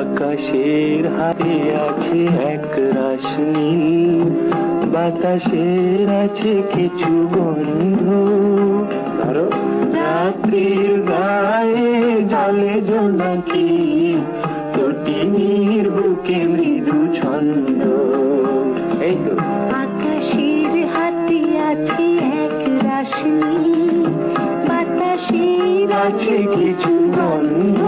আকাশের হাতে আছে এক রাশ নীল, বাতাসের আছে কিছু গন্ধ। ধরো রাত্রির গায়ে জলে জোনাকি, তটিনীর বুকে মৃদু ছন্দ। এই তো আকাশের হাতে আছে এক রাশ নীল, বাতাসের আছে কিছু গন্ধ।